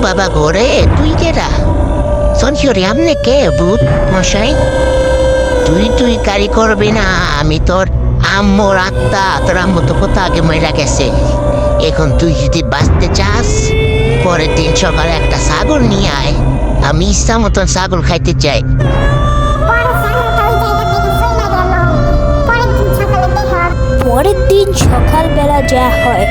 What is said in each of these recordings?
বাবা ঘরে তুই কেরা সঞ্চরি আমনে কে ভূত মশাই তুই কারি করবি না আমি তোর আম্মুর আত্মা তোর আম্মু তো কোথা আগে মহিলা গেছে এখন তুই যদি বাঁচতে চাস পরের দিন সকালে একটা ছাগল নিয়ে আয় আমি ইচ্ছা মতন ছাগল খাইতে চাই পরের দিন সকালবেলা যা হয়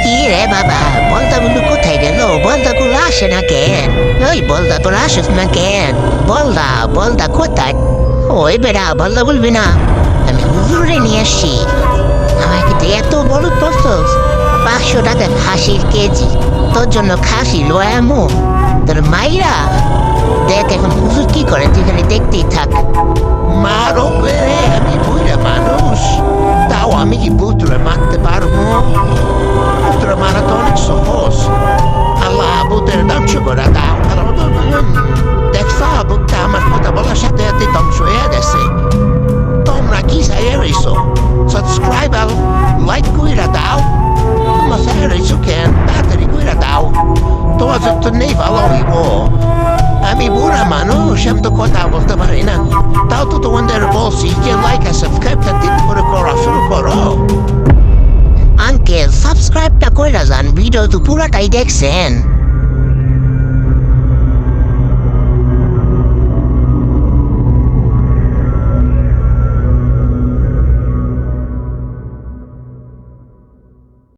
কি রে বাবা বলদাগুলো কোথায় গেল বলদাগুলো আসে না কেন ওই বলদা তোরা আসিস না কেন বলদা কোথায় ওই বেড়া বলদা বলবি না আমি হুজুরে নিয়ে আসছি আমাকে তো এত বড় তসস 500 টাকা খাসির কেজি তোর জন্য খাসি লোয়ামো তোর মাইরা দেখ এখন হুজুর কি করে তুই খালি দেখতেই থাক মারো বেড়ে আমি বুড়া মানুষ তাও আমি কি বুতুরে মারতে পারবো বুতুরে মারা তো অনেক সহজ আল্লাহ বুতের ধ্বংস করে দাও দেখছো বুকটা আমার কথা বলার সাথে সাথে ধ্বংস হয়ে গেছে তোমরা কি চাইয়ে রইছো সাবস্ক্রাইব আর লাইক কইরা দাও তোমরা চাইয়ে রইছো কেন তাড়াতাড়ি কইরা দাও তোমার তো নেই ভালো হইব আমি বুড়া মানুষ আমি তো কথা বলতে পারি না তাও তো তোমাদের বলছি যে লাইক আর সাবস্ক্রাইবটা দিতে করে করা শুরু করো আঙ্কেল সাবস্ক্রাইবটা কইরা যান ভিডিও তো পুরাটাই দেখছেন